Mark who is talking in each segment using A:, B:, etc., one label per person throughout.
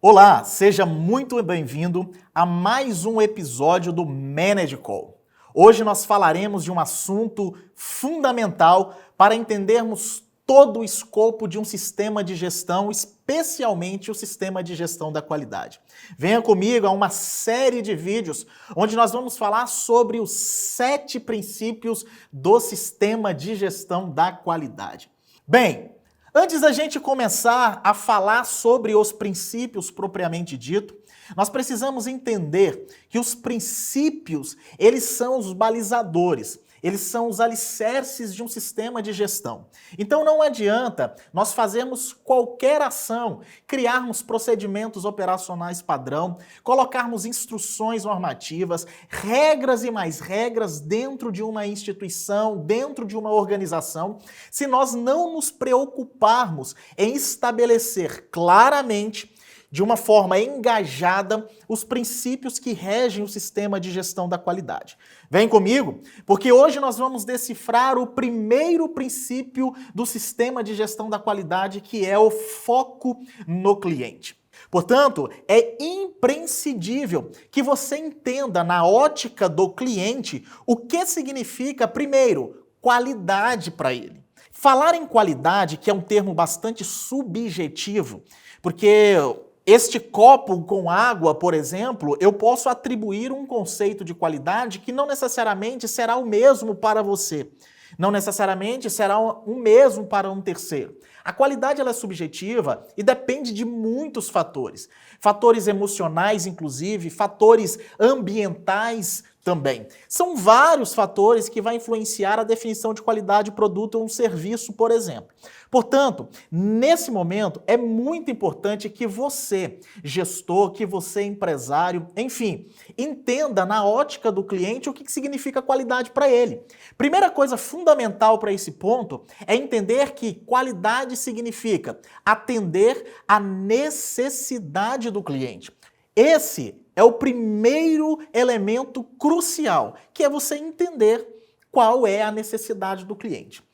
A: Olá, seja muito bem-vindo a mais um episódio do Manage Call. Hoje nós falaremos de um assunto fundamental para entendermos todo o escopo de um sistema de gestão, especialmente o sistema de gestão da qualidade. Venha comigo a uma série de vídeos onde nós vamos falar sobre os 7 princípios do sistema de gestão da qualidade. Bem, antes da gente começar a falar sobre os princípios propriamente dito, nós precisamos entender que os princípios, eles são os balizadores, eles são os alicerces de um sistema de gestão. Então não adianta nós fazermos qualquer ação, criarmos procedimentos operacionais padrão, colocarmos instruções normativas, regras e mais regras dentro de uma instituição, dentro de uma organização, se nós não nos preocuparmos em estabelecer claramente, de uma forma engajada, os princípios que regem o sistema de gestão da qualidade. Vem comigo, porque hoje nós vamos decifrar o primeiro princípio do sistema de gestão da qualidade, que é o foco no cliente. Portanto, é imprescindível que você entenda na ótica do cliente o que significa, primeiro, qualidade para ele. Falar em qualidade, que é um termo bastante subjetivo, porque este copo com água, por exemplo, eu posso atribuir um conceito de qualidade que não necessariamente será o mesmo para você. Não necessariamente será o mesmo para um terceiro. A qualidade ela é subjetiva e depende de muitos fatores. Fatores emocionais, inclusive, fatores ambientais também. São vários fatores que vão influenciar a definição de qualidade de produto ou um serviço, por exemplo. Portanto, nesse momento, é muito importante que você, gestor, que você, empresário, enfim, entenda na ótica do cliente o que significa qualidade para ele. Primeira coisa fundamental para esse ponto é entender que qualidade significa atender à necessidade do cliente. Esse é o primeiro elemento crucial, que é você entender qual é a necessidade do cliente.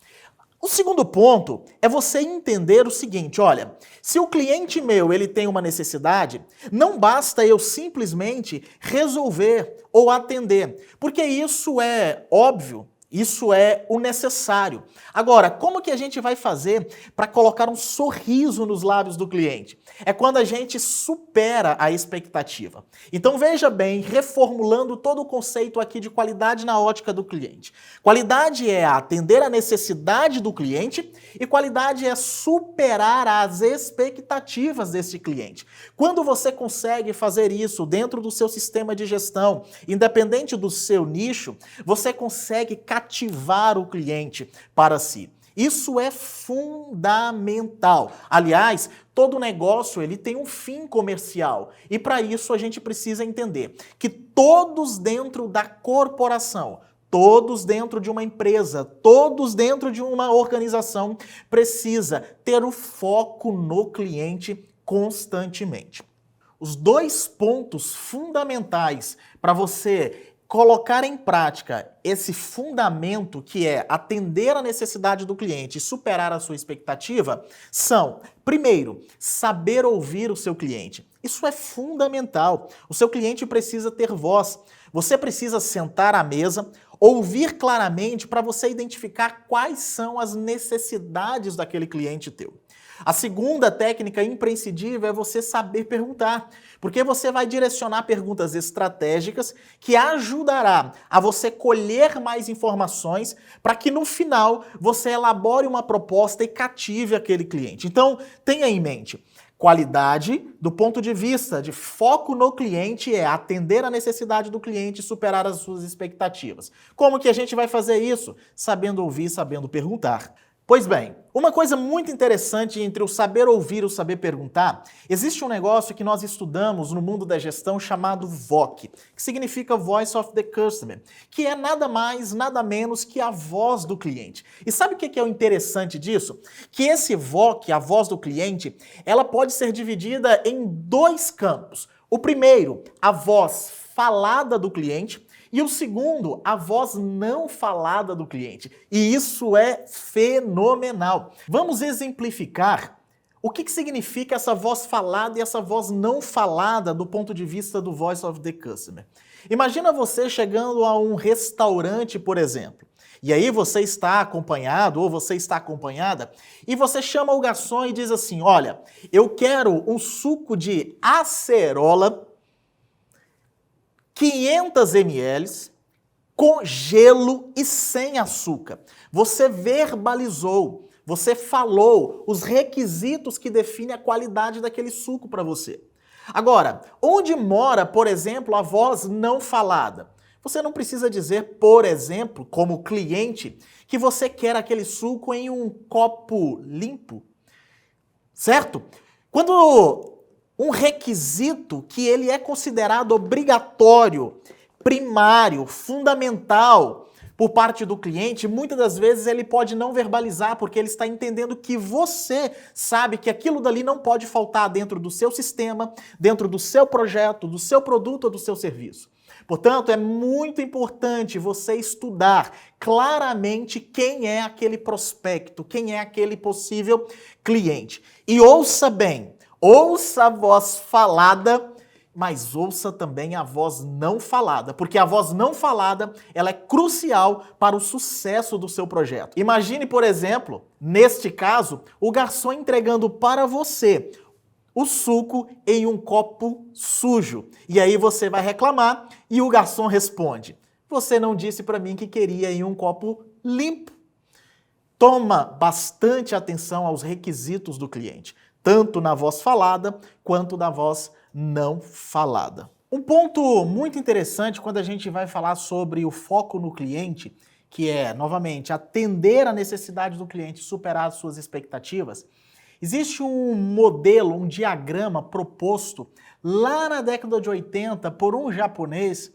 A: O segundo ponto é você entender o seguinte, olha, se o cliente meu ele tem uma necessidade, não basta eu simplesmente resolver ou atender, porque isso é óbvio, isso é o necessário. Agora, como que a gente vai fazer para colocar um sorriso nos lábios do cliente? É quando a gente supera a expectativa. Então veja bem, reformulando todo o conceito aqui de qualidade na ótica do cliente. Qualidade é atender a necessidade do cliente e qualidade é superar as expectativas desse cliente. Quando você consegue fazer isso dentro do seu sistema de gestão, independente do seu nicho, você consegue cativar o cliente para si. Isso é fundamental. Aliás, todo negócio ele tem um fim comercial e para isso a gente precisa entender que todos dentro da corporação, todos dentro de uma empresa, todos dentro de uma organização precisa ter o foco no cliente constantemente. Os 2 pontos fundamentais para você colocar em prática esse fundamento que é atender a necessidade do cliente e superar a sua expectativa são, primeiro, saber ouvir o seu cliente. Isso é fundamental. O seu cliente precisa ter voz. Você precisa sentar à mesa, ouvir claramente para você identificar quais são as necessidades daquele cliente teu. A segunda técnica imprescindível é você saber perguntar, porque você vai direcionar perguntas estratégicas que ajudará a você colher mais informações para que no final você elabore uma proposta e cative aquele cliente. Então, tenha em mente, qualidade, do ponto de vista de foco no cliente, é atender a necessidade do cliente e superar as suas expectativas. Como que a gente vai fazer isso? Sabendo ouvir, sabendo perguntar. Pois bem, uma coisa muito interessante entre o saber ouvir e o saber perguntar, existe um negócio que nós estudamos no mundo da gestão chamado VOC, que significa Voice of the Customer, que é nada mais, nada menos que a voz do cliente. E sabe o que é o interessante disso? Que esse VOC, a voz do cliente, ela pode ser dividida em 2 campos. O primeiro, a voz falada do cliente, e o segundo, a voz não falada do cliente. E isso é fenomenal. Vamos exemplificar O que significa essa voz falada e essa voz não falada do ponto de vista do Voice of the Customer? Imagina você chegando a um restaurante, por exemplo, e aí você está acompanhado ou você está acompanhada e você chama o garçom e diz assim, olha, eu quero um suco de acerola, 500 ml, com gelo e sem açúcar. Você verbalizou, você falou os requisitos que definem a qualidade daquele suco para você. Agora, onde mora, por exemplo, a voz não falada? Você não precisa dizer, por exemplo, como cliente, que você quer aquele suco em um copo limpo, certo? Quando um requisito que ele é considerado obrigatório, primário, fundamental por parte do cliente, muitas das vezes ele pode não verbalizar porque ele está entendendo que você sabe que aquilo dali não pode faltar dentro do seu sistema, dentro do seu projeto, do seu produto ou do seu serviço. Portanto, é muito importante você estudar claramente quem é aquele prospecto, quem é aquele possível cliente. E ouça bem, ouça a voz falada, mas ouça também a voz não falada, porque a voz não falada, ela é crucial para o sucesso do seu projeto. Imagine, por exemplo, neste caso, o garçom entregando para você o suco em um copo sujo. E aí você vai reclamar e o garçom responde, você não disse para mim que queria em um copo limpo. Toma bastante atenção aos requisitos do cliente, tanto na voz falada quanto na voz não falada. Um ponto muito interessante quando a gente vai falar sobre o foco no cliente, que é, novamente, atender a necessidade do cliente, superar as suas expectativas, existe um modelo, um diagrama proposto lá na década de 80 por um japonês,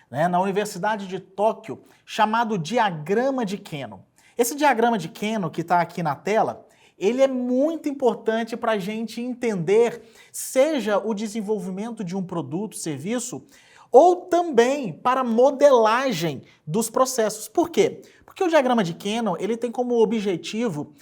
A: na Universidade de Tóquio, chamado diagrama de Keno. Esse diagrama de Keno, que está aqui na tela, ele é muito importante para a gente entender, seja o desenvolvimento de um produto, serviço, ou também para modelagem dos processos. Por quê? Porque o diagrama de Keno, ele tem como objetivo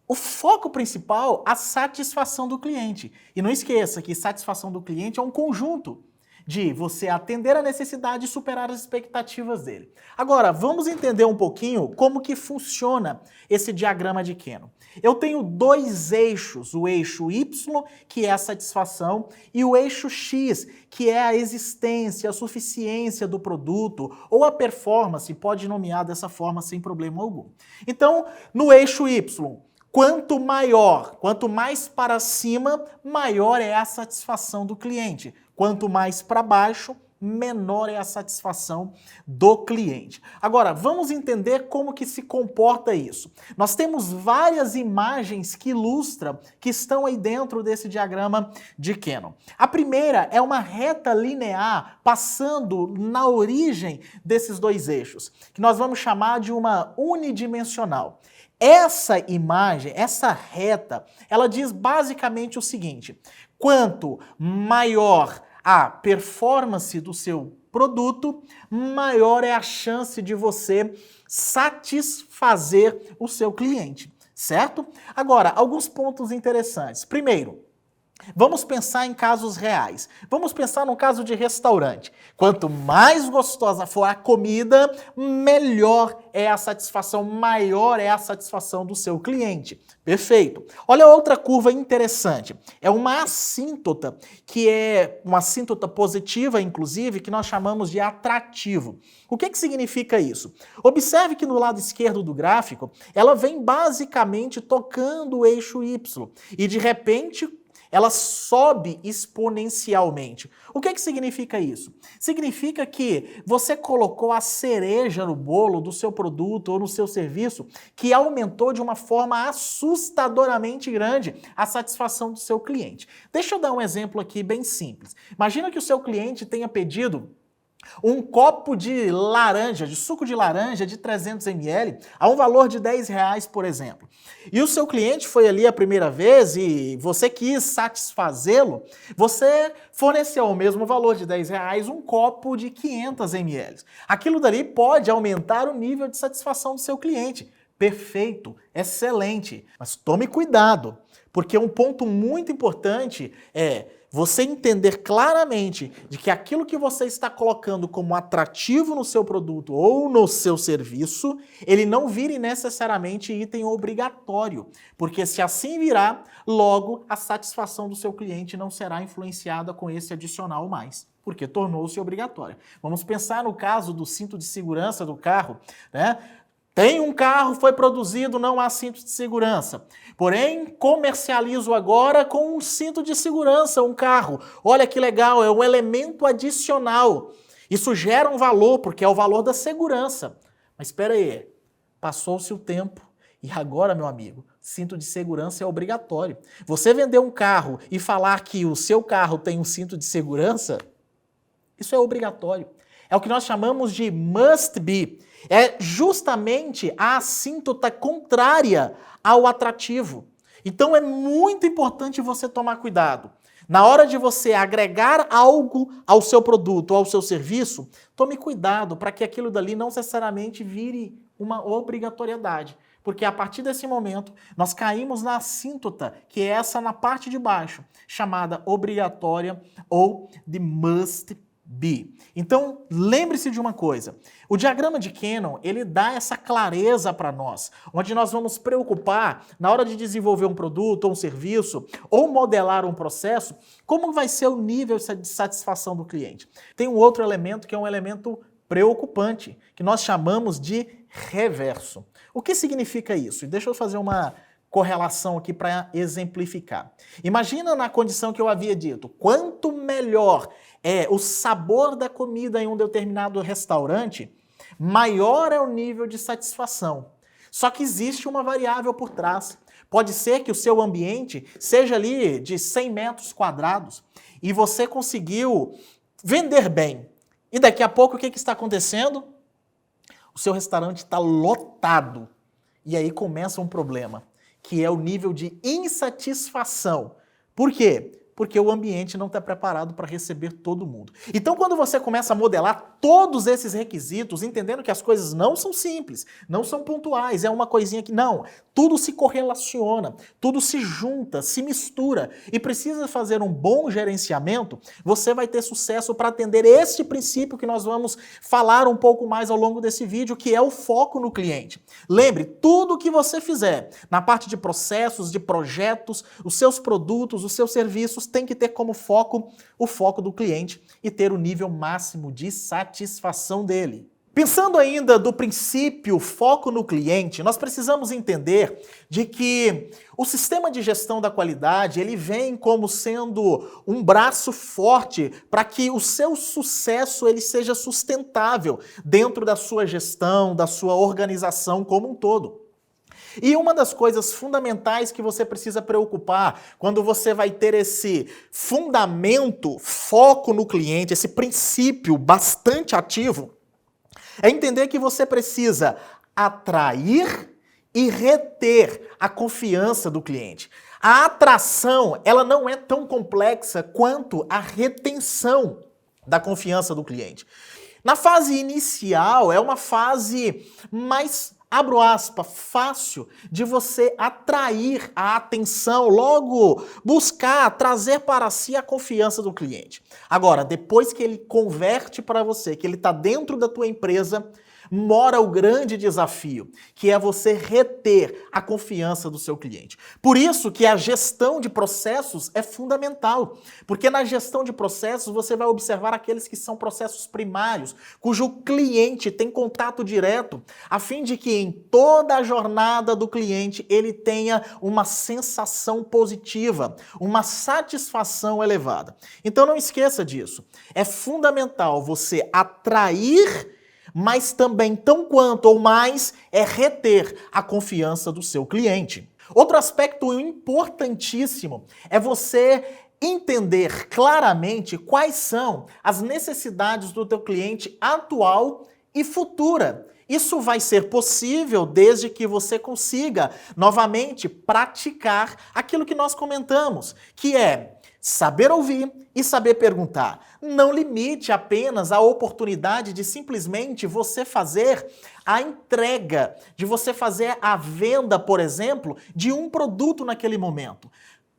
A: o foco principal, a satisfação do cliente. E não esqueça que satisfação do cliente é um conjunto de você atender a necessidade e superar as expectativas dele. Agora, vamos entender um pouquinho como que funciona esse diagrama de Keno. Eu tenho dois eixos, o eixo Y, que é a satisfação, e o eixo X, que é a existência, a suficiência do produto, ou a performance, pode nomear dessa forma sem problema algum. Então, no eixo Y, quanto maior, quanto mais para cima, maior é a satisfação do cliente. Quanto mais para baixo, menor é a satisfação do cliente. Agora, vamos entender como que se comporta isso. Nós temos várias imagens que ilustram, que estão aí dentro desse diagrama de Keno. A primeira é uma reta linear passando na origem desses dois eixos, que nós vamos chamar de uma unidimensional. Essa imagem, essa reta, ela diz basicamente o seguinte: quanto maior a performance do seu produto, maior é a chance de você satisfazer o seu cliente, certo? Agora, alguns pontos interessantes. Primeiro, vamos pensar em casos reais. Vamos pensar no caso de restaurante. Quanto mais gostosa for a comida, melhor é a satisfação, maior é a satisfação do seu cliente. Perfeito. Olha outra curva interessante. É uma assíntota, que é uma assíntota positiva, inclusive, que nós chamamos de atrativo. O que significa isso? Observe que no lado esquerdo do gráfico, ela vem basicamente tocando o eixo Y. E de repente, ela sobe exponencialmente. O que significa isso? Significa que você colocou a cereja no bolo do seu produto ou no seu serviço que aumentou de uma forma assustadoramente grande a satisfação do seu cliente. Deixa eu dar um exemplo aqui bem simples. Imagina que o seu cliente tenha pedido um copo de laranja, de suco de laranja de 300 ml a um valor de R$10, por exemplo. E o seu cliente foi ali a primeira vez e você quis satisfazê-lo, você forneceu ao mesmo valor de R$10 um copo de 500 ml. Aquilo dali pode aumentar o nível de satisfação do seu cliente. Perfeito, excelente. Mas tome cuidado, porque um ponto muito importante é você entender claramente de que aquilo que você está colocando como atrativo no seu produto ou no seu serviço, ele não vire necessariamente item obrigatório, porque se assim virar, logo a satisfação do seu cliente não será influenciada com esse adicional mais, porque tornou-se obrigatório. Vamos pensar no caso do cinto de segurança do carro, né? Tem um carro, foi produzido, não há cinto de segurança. Porém, comercializo agora com um cinto de segurança, um carro. Olha que legal, é um elemento adicional. Isso gera um valor, porque é o valor da segurança. Mas espera aí, passou-se o tempo e agora, meu amigo, cinto de segurança é obrigatório. Você vender um carro e falar que o seu carro tem um cinto de segurança, isso é obrigatório. É o que nós chamamos de must be. É justamente a assíntota contrária ao atrativo. Então é muito importante você tomar cuidado. Na hora de você agregar algo ao seu produto ou ao seu serviço, tome cuidado para que aquilo dali não necessariamente vire uma obrigatoriedade. Porque a partir desse momento, nós caímos na assíntota, que é essa na parte de baixo, chamada obrigatória ou de must be. Então, lembre-se de uma coisa. O diagrama de Cannon, ele dá essa clareza para nós, onde nós vamos preocupar, na hora de desenvolver um produto ou um serviço, ou modelar um processo, como vai ser o nível de satisfação do cliente. Tem um outro elemento que é um elemento preocupante, que nós chamamos de reverso. O que significa isso? E deixa eu fazer uma correlação aqui para exemplificar. Imagina na condição que eu havia dito, quanto melhor é o sabor da comida em um determinado restaurante, maior é o nível de satisfação. Só que existe uma variável por trás. Pode ser que o seu ambiente seja ali de 100 metros quadrados e você conseguiu vender bem. E daqui a pouco o que está acontecendo? O seu restaurante está lotado. E aí começa um problema, que é o nível de insatisfação. Por quê? Porque o ambiente não está preparado para receber todo mundo. Então, quando você começa a modelar todos esses requisitos, entendendo que as coisas não são simples, não são pontuais, é uma coisinha que não, tudo se correlaciona, tudo se junta, se mistura e precisa fazer um bom gerenciamento, você vai ter sucesso para atender este princípio que nós vamos falar um pouco mais ao longo desse vídeo, que é o foco no cliente. Lembre, tudo que você fizer na parte de processos, de projetos, os seus produtos, os seus serviços, tem que ter como foco o foco do cliente e ter o nível máximo de satisfação dele. Pensando ainda do princípio foco no cliente, nós precisamos entender de que o sistema de gestão da qualidade, ele vem como sendo um braço forte para que o seu sucesso ele seja sustentável dentro da sua gestão, da sua organização como um todo. E uma das coisas fundamentais que você precisa preocupar quando você vai ter esse fundamento, foco no cliente, esse princípio bastante ativo, é entender que você precisa atrair e reter a confiança do cliente. A atração, ela não é tão complexa quanto a retenção da confiança do cliente. Na fase inicial, é uma fase mais, abro aspas, fácil de você atrair a atenção, logo buscar trazer para si a confiança do cliente. Agora, depois que ele converte para você, que ele está dentro da tua empresa, mora o grande desafio, que é você reter a confiança do seu cliente. Por isso que a gestão de processos é fundamental, porque na gestão de processos você vai observar aqueles que são processos primários, cujo cliente tem contato direto, a fim de que em toda a jornada do cliente ele tenha uma sensação positiva, uma satisfação elevada. Então não esqueça disso. É fundamental você atrair, mas também, tão quanto ou mais, é reter a confiança do seu cliente. Outro aspecto importantíssimo é você entender claramente quais são as necessidades do teu cliente atual e futura. Isso vai ser possível desde que você consiga, novamente, praticar aquilo que nós comentamos, que é saber ouvir e saber perguntar. Não limite apenas a oportunidade de simplesmente você fazer a entrega, de você fazer a venda, por exemplo, de um produto naquele momento.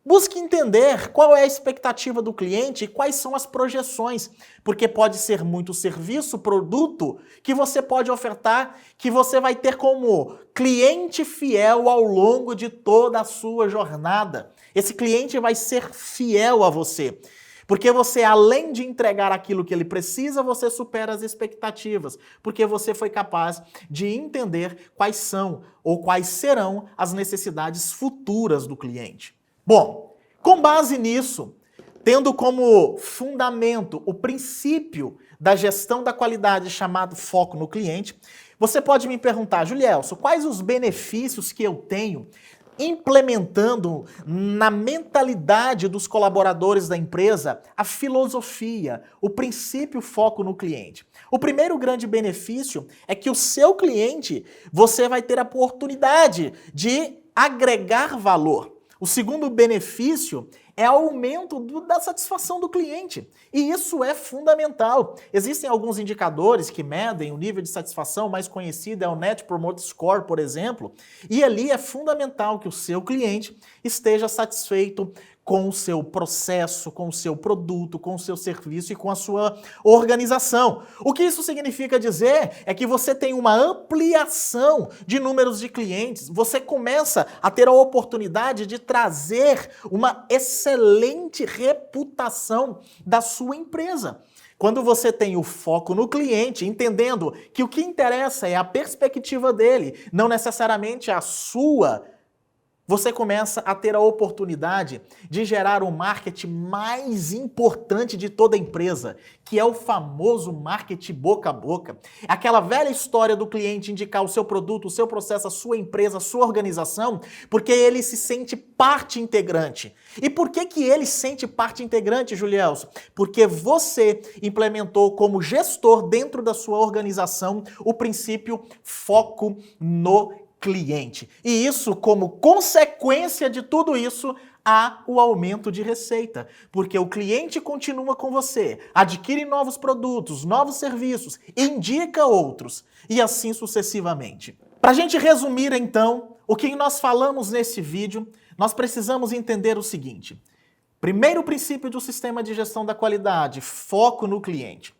A: Busque entender qual é a expectativa do cliente e quais são as projeções, porque pode ser muito serviço, produto que você pode ofertar, que você vai ter como cliente fiel ao longo de toda a sua jornada. Esse cliente vai ser fiel a você. Porque você, além de entregar aquilo que ele precisa, você supera as expectativas. Porque você foi capaz de entender quais são ou quais serão as necessidades futuras do cliente. Bom, com base nisso, tendo como fundamento o princípio da gestão da qualidade chamado foco no cliente, você pode me perguntar, Julielson, quais os benefícios que eu tenho implementando na mentalidade dos colaboradores da empresa a filosofia, o princípio foco no cliente? O primeiro grande benefício é que o seu cliente, você vai ter a oportunidade de agregar valor. O segundo benefício é aumento da satisfação do cliente. E isso é fundamental. Existem alguns indicadores que medem o nível de satisfação, mais conhecido é o Net Promoter Score, por exemplo, e ali é fundamental que o seu cliente esteja satisfeito com o seu processo, com o seu produto, com o seu serviço e com a sua organização. O que isso significa dizer é que você tem uma ampliação de números de clientes, você começa a ter a oportunidade de trazer uma excelente reputação da sua empresa. Quando você tem o foco no cliente, entendendo que o que interessa é a perspectiva dele, não necessariamente a sua, você começa a ter a oportunidade de gerar o marketing mais importante de toda a empresa, que é o famoso marketing boca a boca. Aquela velha história do cliente indicar o seu produto, o seu processo, a sua empresa, a sua organização, porque ele se sente parte integrante. E por que ele sente parte integrante, Julielson? Porque você implementou como gestor dentro da sua organização o princípio foco no cliente. E isso, como consequência de tudo isso, há o aumento de receita, porque o cliente continua com você, adquire novos produtos, novos serviços, indica outros e assim sucessivamente. Para a gente resumir então o que nós falamos nesse vídeo, nós precisamos entender o seguinte. Primeiro princípio do sistema de gestão da qualidade, foco no cliente.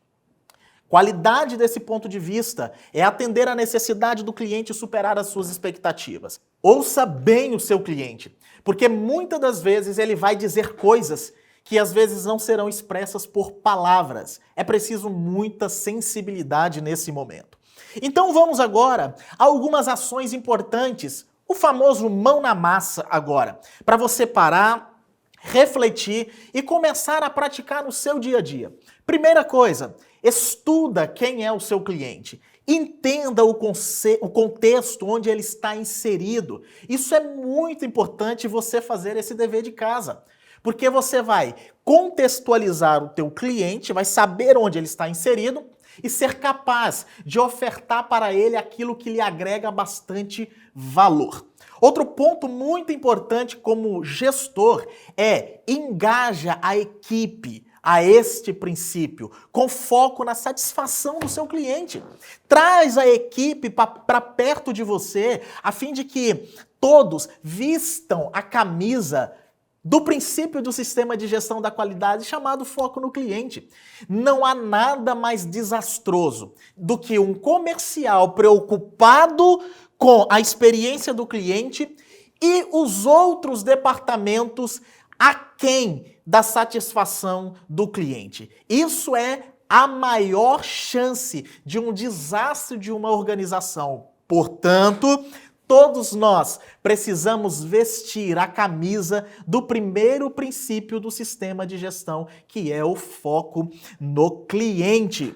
A: Qualidade desse ponto de vista é atender a necessidade do cliente e superar as suas expectativas. Ouça bem o seu cliente, porque muitas das vezes ele vai dizer coisas que às vezes não serão expressas por palavras. É preciso muita sensibilidade nesse momento. Então vamos agora a algumas ações importantes, o famoso mão na massa agora, para você parar, refletir e começar a praticar no seu dia a dia. Primeira coisa, estuda quem é o seu cliente. Entenda o contexto onde ele está inserido. Isso é muito importante você fazer esse dever de casa. Porque você vai contextualizar o teu cliente, vai saber onde ele está inserido e ser capaz de ofertar para ele aquilo que lhe agrega bastante valor. Outro ponto muito importante como gestor é engaja a equipe a este princípio, com foco na satisfação do seu cliente. Traz a equipe para perto de você, a fim de que todos vistam a camisa do princípio do sistema de gestão da qualidade chamado foco no cliente. Não há nada mais desastroso do que um comercial preocupado com a experiência do cliente e os outros departamentos aquém da satisfação do cliente. Isso é a maior chance de um desastre de uma organização. Portanto, todos nós precisamos vestir a camisa do primeiro princípio do sistema de gestão, que é o foco no cliente.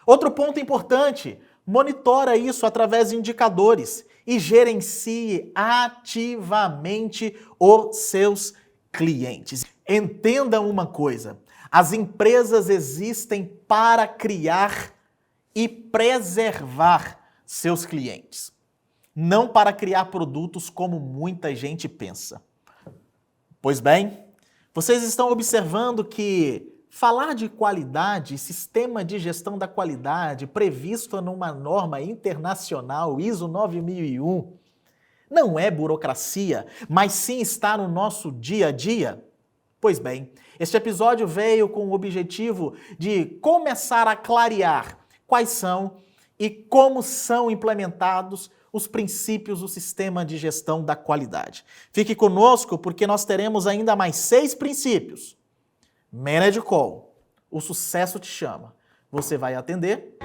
A: Outro ponto importante, monitora isso através de indicadores e gerencie ativamente os seus clientes. Entenda uma coisa, as empresas existem para criar e preservar seus clientes. Não para criar produtos como muita gente pensa. Pois bem, vocês estão observando que falar de qualidade, sistema de gestão da qualidade previsto numa norma internacional ISO 9001, não é burocracia, mas sim está no nosso dia a dia? Pois bem, este episódio veio com o objetivo de começar a clarear quais são e como são implementados os princípios do sistema de gestão da qualidade. Fique conosco porque nós teremos ainda mais 6 princípios. Manage Call. O sucesso te chama. Você vai atender?